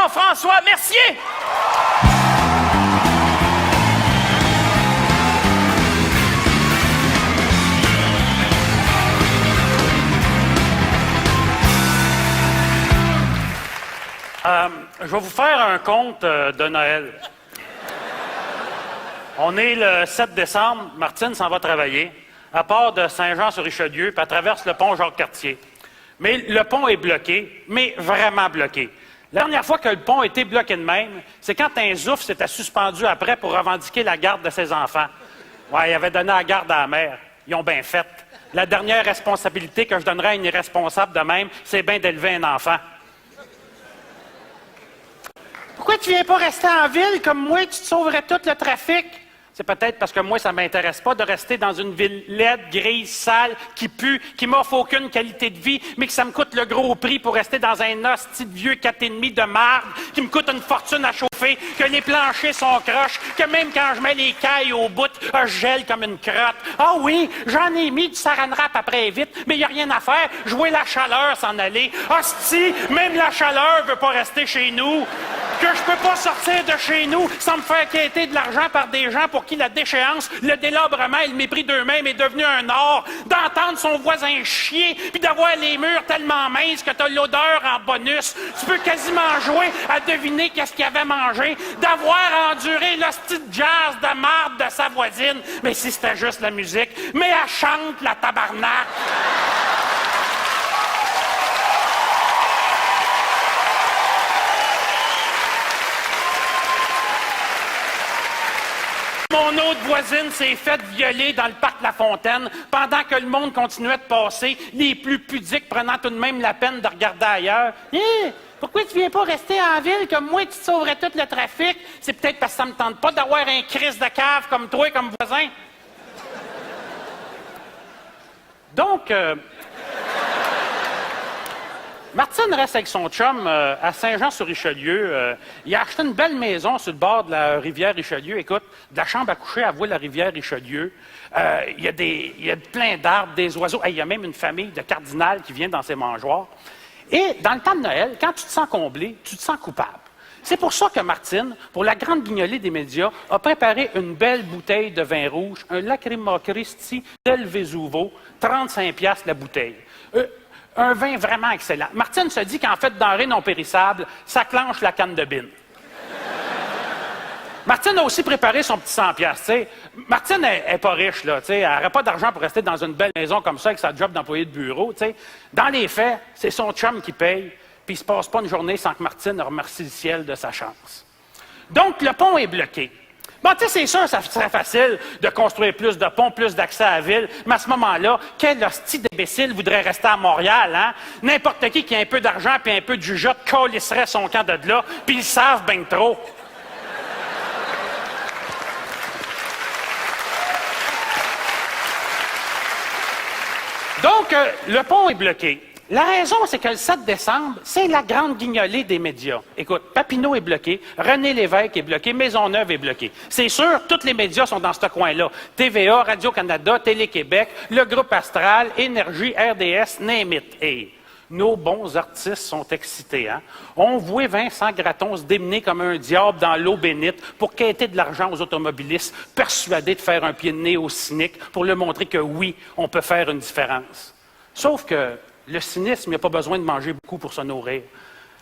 Jean-François Mercier! Je vais vous faire un conte de Noël. On est le 7 décembre, Martine s'en va travailler. Elle part de Saint-Jean-sur-Richelieu, puis elle traverse le pont Jacques-Cartier. Mais le pont est bloqué, mais vraiment bloqué. La dernière fois que le pont a été bloqué de même, c'est quand un zouf s'était suspendu après pour revendiquer la garde de ses enfants. Ouais, il avait donné la garde à la mère. Ils ont bien fait. La dernière responsabilité que je donnerais à une irresponsable de même, c'est bien d'élever un enfant. Pourquoi tu viens pas rester en ville comme moi, tu te sauverais tout le trafic? C'est peut-être parce que moi, ça m'intéresse pas de rester dans une ville laide, grise, sale, qui pue, qui m'offre aucune qualité de vie, mais que ça me coûte le gros prix pour rester dans un hostie de vieux 4,5 de marde, qui me coûte une fortune à chauffer, que les planchers sont croches, que même quand je mets les cailles au bout, je gèle comme une crotte. Ah oui, j'en ai mis du saran wrap après vite, mais il n'y a rien à faire, je vois la chaleur s'en aller. Hostie, même la chaleur veut pas rester chez nous. Que je peux pas sortir de chez nous sans me faire quêter de l'argent par des gens pour qui la déchéance, le délabrement et le mépris d'eux-mêmes est devenu un art, d'entendre son voisin chier, puis d'avoir les murs tellement minces que t'as l'odeur en bonus. Tu peux quasiment jouer à deviner qu'est-ce qu'il avait mangé, d'avoir enduré l'hostie de jazz de marde de sa voisine. Mais si c'était juste la musique, mais elle chante la tabarnak! Mon autre voisine s'est faite violer dans le parc La Fontaine pendant que le monde continuait de passer, les plus pudiques prenant tout de même la peine de regarder ailleurs. Pourquoi tu viens pas rester en ville comme moi, tu te sauverais tout le trafic? C'est peut-être parce que ça me tente pas d'avoir un Christ de cave comme toi, comme voisin. Donc, Martine reste avec son chum à Saint-Jean-sur-Richelieu. Il a acheté une belle maison sur le bord de la rivière Richelieu. Écoute, de la chambre à coucher, elle voit la rivière Richelieu. Il y a plein d'arbres, des oiseaux. Il y a même une famille de cardinals qui vient dans ses mangeoires. Et dans le temps de Noël, quand tu te sens comblé, tu te sens coupable. C'est pour ça que Martine, pour la grande guignolée des médias, a préparé une belle bouteille de vin rouge, un Lacrima Christi del Vesuvio, 35$ la bouteille. Un vin vraiment excellent. Martine se dit qu'en fait, denrées non périssables, ça clenche la canne de bine. Martine a aussi préparé son petit 100$. Martine n'est pas riche, là. Elle n'aurait pas d'argent pour rester dans une belle maison comme ça avec sa job d'employé de bureau. T'sais. Dans les faits, c'est son chum qui paye, puis il ne se passe pas une journée sans que Martine remercie le ciel de sa chance. Donc, le pont est bloqué. Bon, tu sais, c'est sûr, ça serait facile de construire plus de ponts, plus d'accès à la ville, mais à ce moment-là, quel hostie d'imbécile voudrait rester à Montréal, hein? N'importe qui a un peu d'argent puis un peu de jugeote câlisserait son camp de là, puis ils savent bien trop. Donc, le pont est bloqué. La raison, c'est que le 7 décembre, c'est la grande guignolée des médias. Écoute, Papineau est bloqué, René Lévesque est bloqué, Maisonneuve est bloqué. C'est sûr, tous les médias sont dans ce coin-là. TVA, Radio-Canada, Télé-Québec, le Groupe Astral, Énergie, RDS, name it. Et nos bons artistes sont excités, hein? On voit Vincent Gratton se démener comme un diable dans l'eau bénite pour quêter de l'argent aux automobilistes, persuadé de faire un pied de nez aux cyniques pour leur montrer que oui, on peut faire une différence. Sauf que le cynisme, il n'a pas besoin de manger beaucoup pour se nourrir.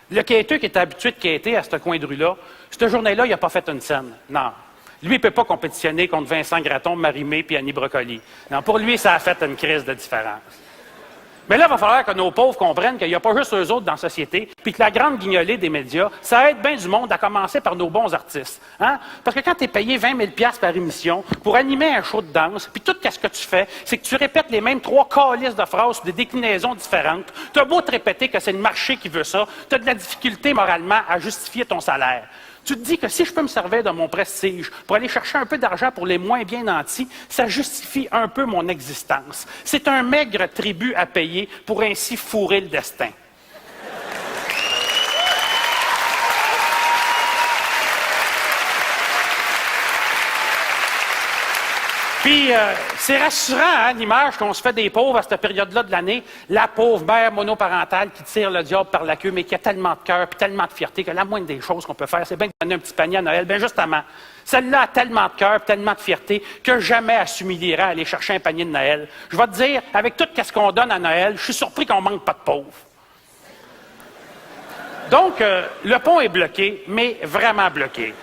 Le quêteux qui était habitué de quêter à ce coin de rue-là, cette journée-là, il n'a pas fait une scène. Non. Lui, il ne peut pas compétitionner contre Vincent Gratton, Marie-Mé et Annie Brocoli. Non, pour lui, ça a fait une crise de différence. Mais là, il va falloir que nos pauvres comprennent qu'il n'y a pas juste eux autres dans la société, puis que la grande guignolée des médias, ça aide bien du monde, à commencer par nos bons artistes. Hein? Parce que quand tu es payé 20 000$ par émission pour animer un show de danse, puis tout ce que tu fais, c'est que tu répètes les mêmes 3 calices de phrases sur des déclinaisons différentes. Tu as beau te répéter que c'est le marché qui veut ça, tu as de la difficulté moralement à justifier ton salaire. Tu te dis que si je peux me servir de mon prestige pour aller chercher un peu d'argent pour les moins bien nantis, ça justifie un peu mon existence. C'est un maigre tribut à payer pour ainsi fourrer le destin. Puis, c'est rassurant, hein, l'image qu'on se fait des pauvres à cette période-là de l'année. La pauvre mère monoparentale qui tire le diable par la queue, mais qui a tellement de cœur puis tellement de fierté que la moindre des choses qu'on peut faire, c'est bien de donner un petit panier à Noël. Bien, justement, celle-là a tellement de cœur, tellement de fierté, que jamais elle s'humilierait à aller chercher un panier de Noël. Je vais te dire, avec tout ce qu'on donne à Noël, je suis surpris qu'on manque pas de pauvres. Donc, le pont est bloqué, mais vraiment bloqué.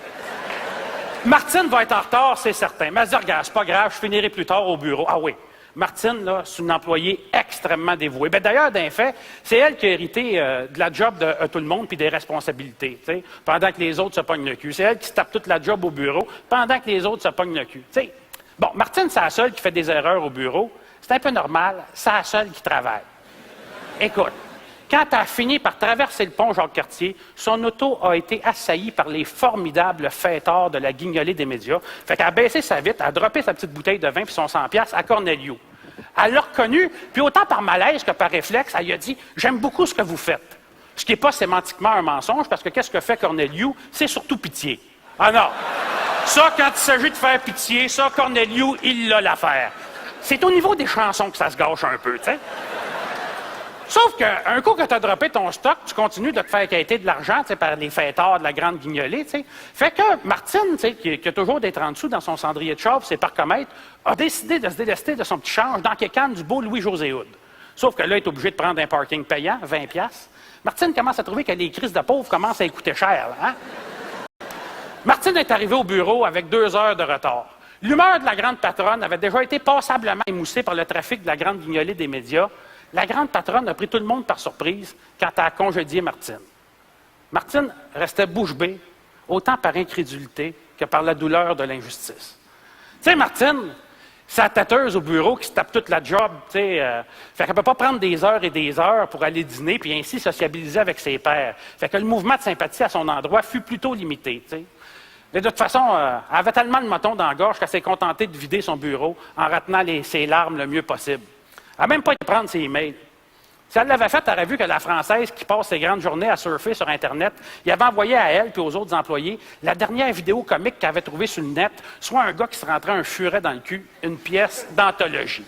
Martine va être en retard, c'est certain. Mais elle se dit, regarde, c'est pas grave, je finirai plus tard au bureau. Ah oui, Martine, là, c'est une employée extrêmement dévouée. Bien, d'ailleurs, d'un fait, c'est elle qui a hérité de la job de tout le monde puis des responsabilités, t'sais, pendant que les autres se pognent le cul. C'est elle qui se tape toute la job au bureau pendant que les autres se pognent le cul. T'sais. Bon, Martine, c'est la seule qui fait des erreurs au bureau. C'est un peu normal, c'est la seule qui travaille. Écoute, quand elle a fini par traverser le pont Jacques-Cartier, son auto a été assaillie par les formidables fêtards de la guignolée des médias. Fait qu'elle a baissé sa vitre, elle a droppé sa petite bouteille de vin puis son 100$ à Cornelio. Elle l'a reconnu, puis autant par malaise que par réflexe, elle lui a dit « J'aime beaucoup ce que vous faites ». Ce qui n'est pas sémantiquement un mensonge, parce que qu'est-ce que fait Cornelio? C'est surtout pitié. Ah non! Ça, quand il s'agit de faire pitié, ça, Cornelio, il l'a l'affaire. C'est au niveau des chansons que ça se gâche un peu, tu sais. Sauf qu'un coup que tu as droppé ton stock, tu continues de te faire quêter de l'argent par les fêtards de la grande guignolée. T'sais. Fait que Martine, qui a toujours d'être en dessous dans son cendrier de char, ses parcomètres, a décidé de se délester de son petit change dans Kékane du beau Louis-José Hood. Sauf que là, elle est obligée de prendre un parking payant, 20$. Martine commence à trouver que les crises de pauvres commencent à lui coûter cher. Hein? Martine est arrivée au bureau avec 2 heures de retard. L'humeur de la grande patronne avait déjà été passablement émoussée par le trafic de la grande guignolée des médias. La grande patronne a pris tout le monde par surprise quand elle a congédié Martine. Martine restait bouche bée, autant par incrédulité que par la douleur de l'injustice. Tu sais, Martine, sa têteuse au bureau qui se tape toute la job, fait qu'elle ne peut pas prendre des heures et des heures pour aller dîner puis ainsi sociabiliser avec ses pairs. Fait que le mouvement de sympathie à son endroit fut plutôt limité. T'sais. Mais de toute façon, elle avait tellement de motons dans la gorge qu'elle s'est contentée de vider son bureau en retenant ses larmes le mieux possible. Elle n'a même pas été prendre ses emails. Si elle l'avait fait, elle aurait vu que la Française qui passe ses grandes journées à surfer sur Internet, il avait envoyé à elle et aux autres employés la dernière vidéo comique qu'elle avait trouvée sur le net, soit un gars qui se rentrait un furet dans le cul, une pièce d'anthologie.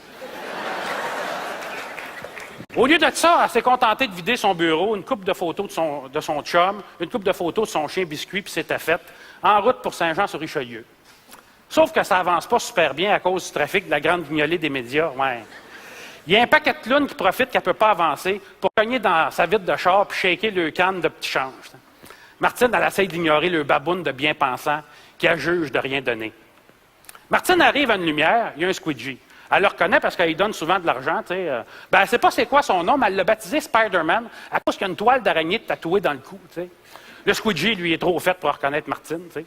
Au lieu de ça, elle s'est contentée de vider son bureau, une couple de photos de son chum, une couple de photos de son chien biscuit, puis c'était fait, en route pour Saint-Jean-sur-Richelieu. Sauf que ça avance pas super bien à cause du trafic de la grande guignolée des médias. Ouais. Il y a un paquet de clowns qui profitent qu'elle ne peut pas avancer pour cogner dans sa vitre de char puis shaker le canne de petit change. Martine, elle essaie d'ignorer le baboune de bien-pensant qui a juge de rien donner. Martine arrive à une lumière, il y a un squidgy. Elle le reconnaît parce qu'elle lui donne souvent de l'argent. Elle ne sait pas c'est quoi son nom, mais elle l'a baptisé Spider-Man à cause qu'il y a une toile d'araignée tatouée dans le cou. T'sais. Le squidgy, lui, est trop fait pour reconnaître Martine. T'sais.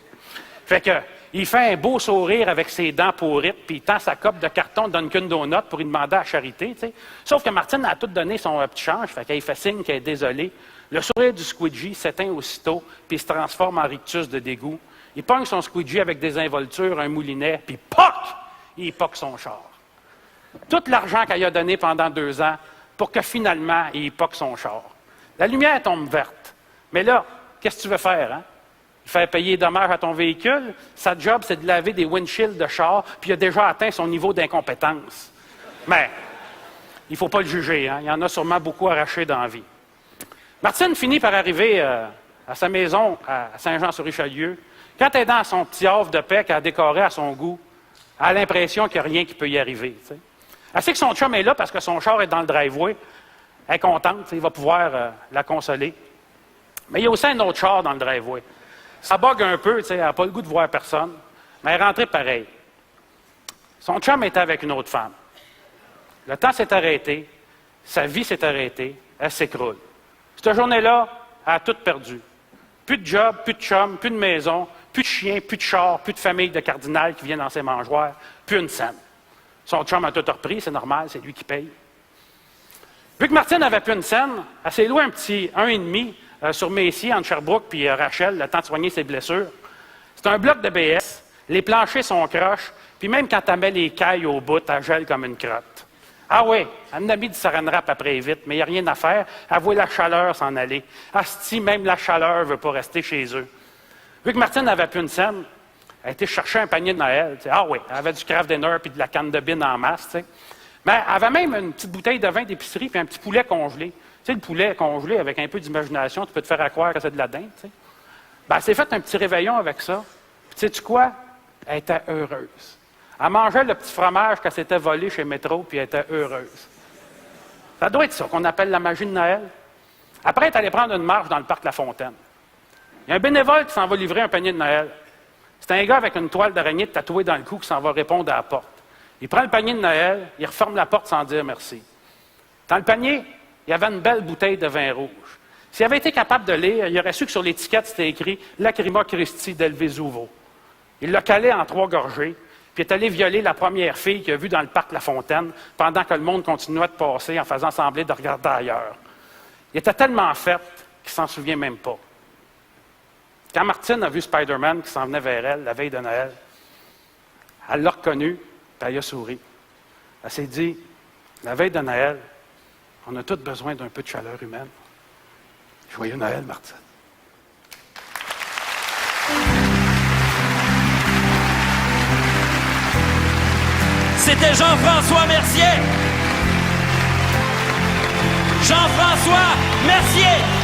Fait que, il fait un beau sourire avec ses dents pourrites, puis il tend sa cope de carton Dunkin' Donut pour lui demander à la charité. T'sais. Sauf que Martine a tout donné son petit change, fait qu'elle fait signe qu'elle est désolée. Le sourire du squidgy s'éteint aussitôt, puis il se transforme en rictus de dégoût. Il pogne son squidgy avec des involtures, un moulinet, puis POC! Il poque son char. Tout l'argent qu'elle a donné pendant 2 ans pour que finalement, il poque son char. La lumière tombe verte. Mais là, qu'est-ce que tu veux faire, hein? Faire payer les dommages à ton véhicule? Sa job, c'est de laver des windshields de char, puis il a déjà atteint son niveau d'incompétence. Mais, il ne faut pas le juger, hein? Il y en a sûrement beaucoup arrachés dans la vie. Martine finit par arriver à sa maison à Saint-Jean-sur-Richelieu. Quand elle est dans son petit havre de paix qu'elle a décoré à son goût, elle a l'impression qu'il n'y a rien qui peut y arriver. T'sais. Elle sait que son chum est là parce que son char est dans le driveway. Elle est contente, il va pouvoir la consoler. Mais il y a aussi un autre char dans le driveway. Ça bug un peu, elle n'a pas le goût de voir personne, mais elle est rentrée pareil. Son chum était avec une autre femme. Le temps s'est arrêté, sa vie s'est arrêtée, elle s'écroule. Cette journée-là, elle a tout perdu. Plus de job, plus de chum, plus de maison, plus de chien, plus de char, plus de famille de cardinal qui vient dans ses mangeoires, plus une scène. Son chum a tout repris, c'est normal, c'est lui qui paye. Vu que Martine n'avait plus une scène, elle s'est louée un petit 1,5 sur Messier, entre Sherbrooke et Rachel, le temps de soigner ses blessures. C'est un bloc de BS, les planchers sont croches, puis même quand elle met les cailles au bout, elle gèle comme une crotte. Ah oui, elle a mis du saran wrap après vite, mais il n'y a rien à faire, elle voit la chaleur s'en aller. Asti, même la chaleur ne veut pas rester chez eux. Vu que Martine n'avait plus une scène, Elle a été chercher un panier de Noël. Tu sais. Ah oui, elle avait du Kraft Dinner puis de la canne de bine en masse. Tu sais. Mais elle avait même une petite bouteille de vin d'épicerie puis un petit poulet congelé. Tu sais, le poulet congelé, avec un peu d'imagination, tu peux te faire croire que c'est de la dinde. Tu sais. Ben, elle s'est fait un petit réveillon avec ça. Puis sais-tu quoi? Elle était heureuse. Elle mangeait le petit fromage qu'elle s'était volé chez Métro, puis elle était heureuse. Ça doit être ça qu'on appelle la magie de Noël. Après, elle est allée prendre une marche dans le parc La Fontaine. Il y a un bénévole qui s'en va livrer un panier de Noël. C'est un gars avec une toile d'araignée tatouée dans le cou qui s'en va répondre à la porte. Il prend le panier de Noël, il referme la porte sans dire merci. Dans le panier, il y avait une belle bouteille de vin rouge. S'il avait été capable de lire, il aurait su que sur l'étiquette, c'était écrit « Lacrima Christi del Vesuvio ». Il l'a calé en 3 gorgées, puis est allé violer la première fille qu'il a vue dans le parc La Fontaine, pendant que le monde continuait de passer en faisant sembler de regarder ailleurs. Il était tellement fait qu'il ne s'en souvient même pas. Quand Martine a vu Spider-Man qui s'en venait vers elle la veille de Noël, elle l'a reconnu, puis elle a souri. Elle s'est dit, la veille de Noël, on a tous besoin d'un peu de chaleur humaine. Joyeux Noël, Martine. C'était Jean-François Mercier. Jean-François Mercier.